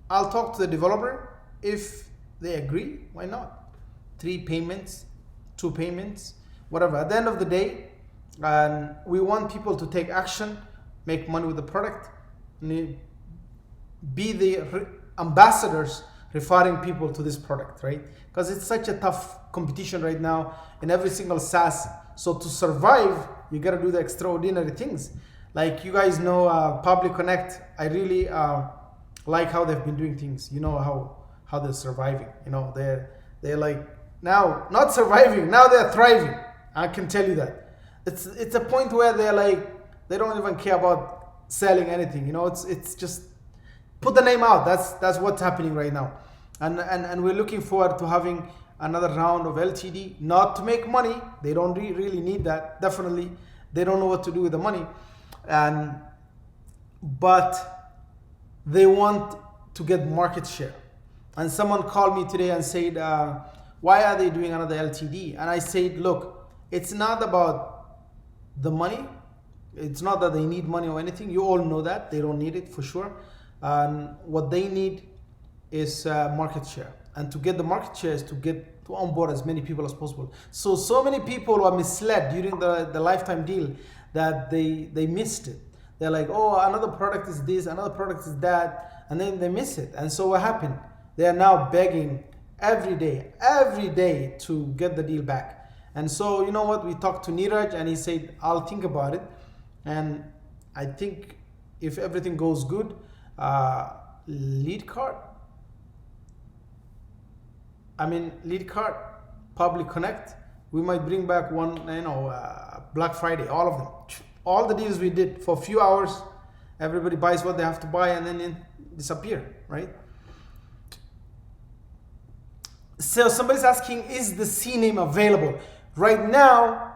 I'll talk to the developer, if they agree, why not? 3 payments, 2 payments, whatever. At the end of the day, we want people to take action, make money with the product, be the ambassadors referring people to this product, right? Because it's such a tough competition right now in every single SaaS. So to survive, you gotta do the extraordinary things. Like you guys know, Public Connect, I really like how they've been doing things. You know how they're surviving. You know, they're like now not surviving, now they're thriving. I can tell you that. It's a point where they're like, they don't even care about selling anything. You know, it's just put the name out. That's what's happening right now. And we're looking forward to having another round of LTD, not to make money. They don't really need that. Definitely, they don't know what to do with the money. But they want to get market share. And someone called me today and said, why are they doing another LTD? And I said, look, it's not about the money. It's not that they need money or anything. You all know that. They don't need it for sure. What they need is market share. And to get the market share is to onboard as many people as possible. So many people are misled during the lifetime deal that they missed it. They're like, oh, another product is this, another product is that, and then they miss it. And so what happened? They are now begging every day to get the deal back. And so, you know what? We talked to Neeraj and he said, I'll think about it. And I think if everything goes good, lead card, Public Connect, we might bring back one, Black Friday, all of them. All the deals we did for a few hours, everybody buys what they have to buy and then it disappear, right? So somebody's asking, is the CNAME available? Right now,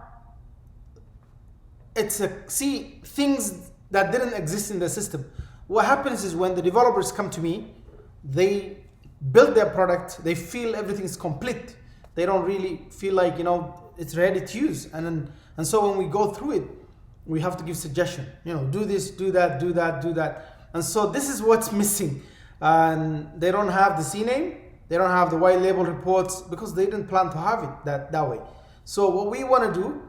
it's things that didn't exist in the system. What happens is when the developers come to me, they build their product, they feel everything's complete. They don't really feel like, it's ready to use. And so when we go through it, we have to give suggestion, do this, do that, do that, do that. And so this is what's missing. And they don't have the CNAME, they don't have the white label reports because they didn't plan to have it that way. So what we want to do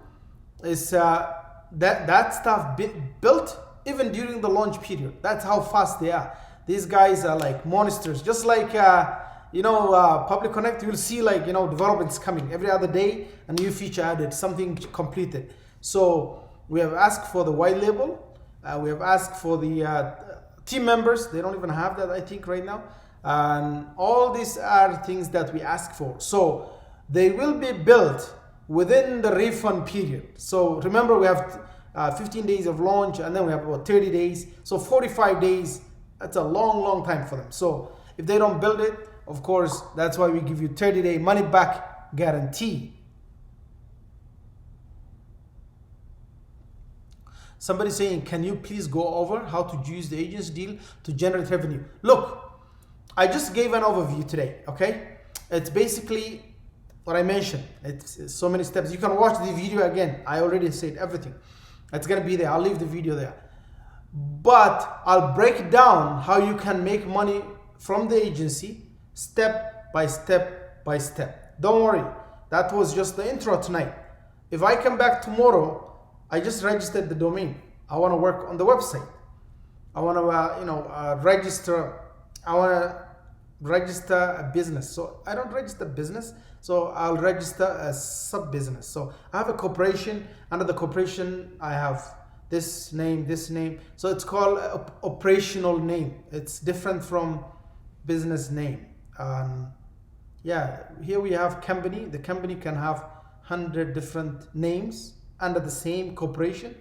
is that stuff built even during the launch period. That's how fast they are. These guys are like monsters, just like Public Connect. You'll see developments coming every other day, a new feature added, something completed. So we have asked for the white label. We have asked for the team members. They don't even have that, I think, right now. And all these are things that we ask for. So they will be built within the refund period. So remember, we have 15 days of launch, and then we have about 30 days. So 45 days, that's a long time for them. So if they don't build it, of course, that's why we give you 30-day money back guarantee. Somebody saying, can you please go over how to use the agency deal to generate revenue? Look, I just gave an overview today, okay? It's basically what I mentioned. It's so many steps. You can watch the video again. I already said everything. It's gonna be there. I'll leave the video there. But I'll break down how you can make money from the agency step by step by step. Don't worry. That was just the intro tonight. If I come back tomorrow, I just registered the domain. I want to work on the website. I want to register. I want to register a business. So I don't register business. So I'll register a sub business. So I have a corporation. Under the corporation, I have this name, this name. So it's called operational name. It's different from business name. Yeah, here we have company. The company can have 100 different names under the same corporation,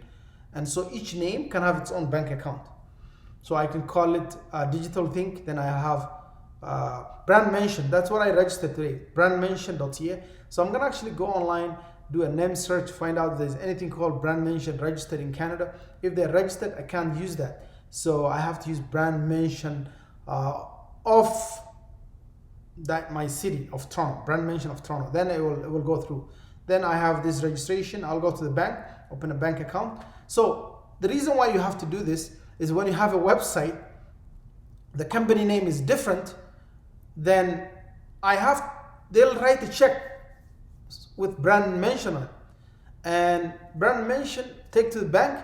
and so each name can have its own bank account. So I can call it Digital Think. Then I have brand mention. That's what I registered today, brandmention.ca. So I'm gonna actually go online, do a name search, find out if there's anything called brand mention registered in Canada. If they're registered, I can't use that. So I have to use brand mention of that my city of Toronto, brand mention of Toronto. Then it will go through. Then I have this registration. I'll go to the bank, open a bank account. So the reason why you have to do this is when you have a website, the company name is different, then they'll write a check with brand mention on it. And brand mention, take to the bank,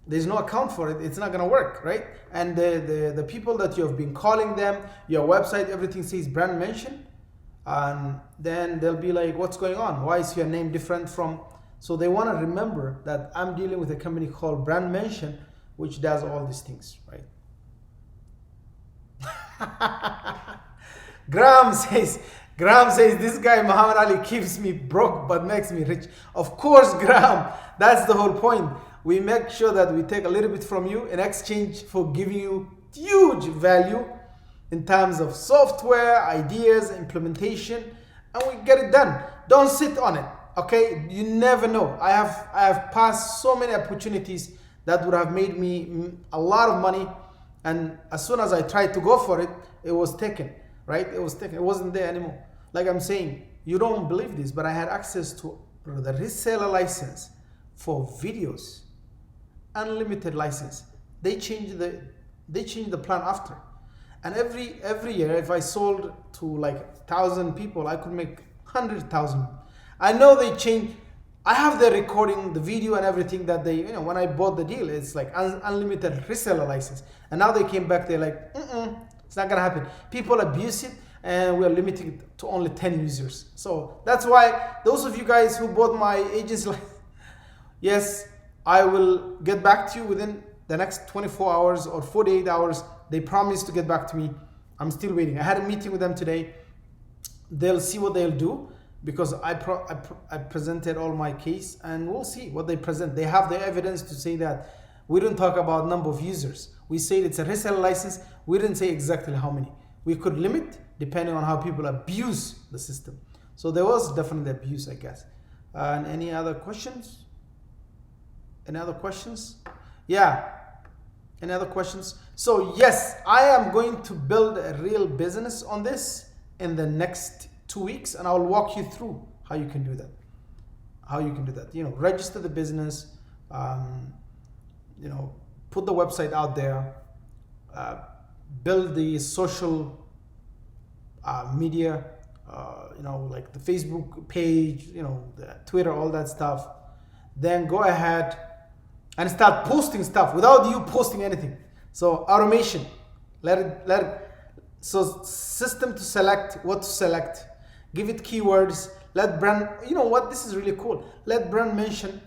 there's no account for it, it's not gonna work, right? And the people that you have been calling them, your website, everything says brand mention, and then they'll be like, what's going on? Why is your name different from? So they wanna remember that I'm dealing with a company called Brand Mention, which does all these things, right? Graham says, this guy Muhammad Ali keeps me broke but makes me rich. Of course, Graham, that's the whole point. We make sure that we take a little bit from you in exchange for giving you huge value in terms of software, ideas, implementation, and we get it done. Don't sit on it, okay? You never know. I have passed so many opportunities that would have made me a lot of money, and as soon as I tried to go for it, it was taken, right? It was taken. It wasn't there anymore. Like I'm saying, you don't believe this, but I had access to the reseller license for videos, unlimited license. They changed the plan after, and every year, if I sold to like 1,000 people, I could make 100,000. I know they changed. I have the recording, the video, and everything that they, when I bought the deal, it's like unlimited reseller license, and now they came back. They're like, it's not gonna happen. People abuse it, and we are limiting it to only 10 users. So that's why those of you guys who bought my agency, yes, I will get back to you within the next 24 hours or 48 hours. They promised to get back to me. I'm still waiting. I had a meeting with them today. They'll see what they'll do, because I presented all my case, and we'll see what they present. They have the evidence to say that we didn't talk about number of users. We said it's a reseller license. We didn't say exactly how many. We could limit depending on how people abuse the system. So there was definitely abuse, I guess. And any other questions? Any other questions? Yeah. Any other questions? So yes, I am going to build a real business on this in the next 2 weeks, and I'll walk you through how you can do that. Register the business, put the website out there, build the social media, like the Facebook page, the Twitter, all that stuff. Then go ahead and start posting stuff without you posting anything. So automation, so system to select what to select, give it keywords, let brand, this is really cool. Let brand mention,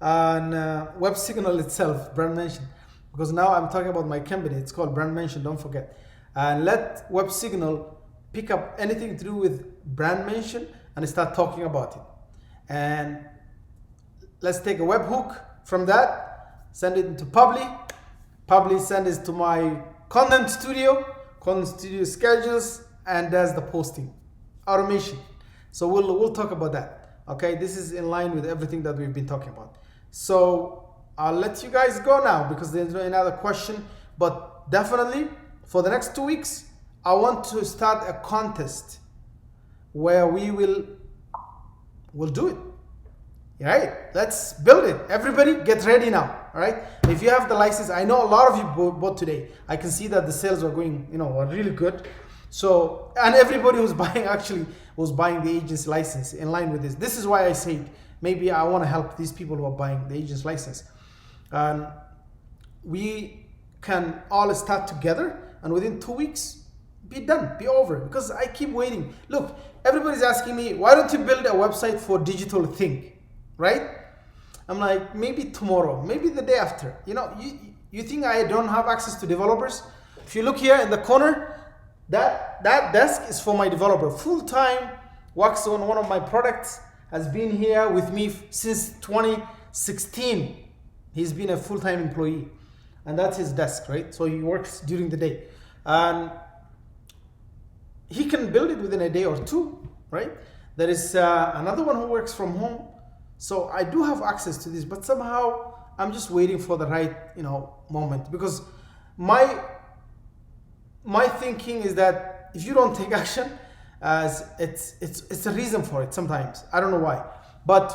Websignal itself, brand mention, because now I'm talking about my company, it's called Brand Mention, don't forget. And let Websignal pick up anything to do with brand mention and start talking about it. And let's take a webhook from that, send it into Publi send it to my content studio schedules and does the posting, automation. So we'll talk about that. Okay, this is in line with everything that we've been talking about. So I'll let you guys go now because there's no another question, but definitely for the next 2 weeks, I want to start a contest where we'll do it. All right, let's build it. Everybody get ready now. All right, if you have the license, I know a lot of you bought today. I can see that the sales are going, are really good. So, and everybody who's buying actually was buying the agency license in line with this. This is why I say maybe I want to help these people who are buying the agency license. we can all start together and within 2 weeks be done, be over. Because I keep waiting. Look, everybody's asking me, why don't you build a website for digital thing, right? I'm like, maybe tomorrow, maybe the day after. You know, you think I don't have access to developers? If you look here in the corner, that desk is for my developer, full-time, works on one of my products, has been here with me since 2016. He's been a full-time employee, and that's his desk, right? So he works during the day, and he can build it within a day or two, right? There is another one who works from home. So I do have access to this, but somehow I'm just waiting for the right, moment, because my thinking is that if you don't take action, it's a reason for it sometimes. I don't know why, but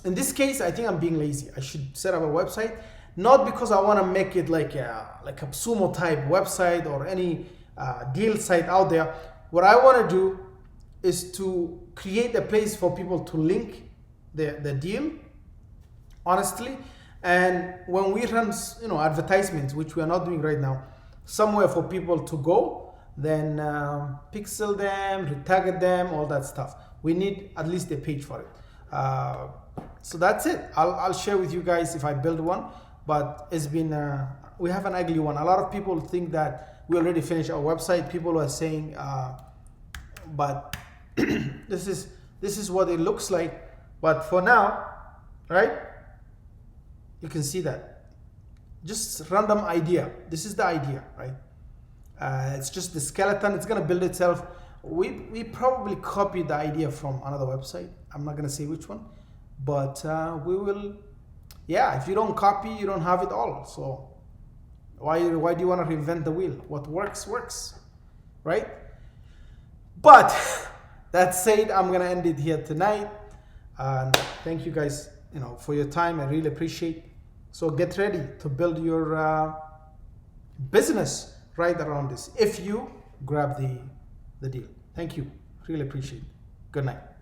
in this case, I think I'm being lazy. I should set up a website, not because I want to make it like a Sumo type website or any deal site out there. What I want to do is to create a place for people to link the deal honestly, and when we run advertisements, which we are not doing right now, somewhere for people to go, then pixel them, retarget them, all that stuff. We need at least a page for it. So that's it. I'll share with you guys if I build one, but it's been we have an ugly one. A lot of people think that we already finished our website. People are saying but this is what it looks like. But for now, right, you can see that just random idea. This is the idea, right? It's just the skeleton. It's gonna build itself. We probably copied the idea from another website. I'm not gonna say which one, but we will. Yeah, if you don't copy, you don't have it all. So why do you want to reinvent the wheel? What works, right? But that said, I'm gonna end it here tonight. And thank you guys, for your time. I really appreciate. So get ready to build your business right around this if you grab the deal. Thank you. Really appreciate it. Good night.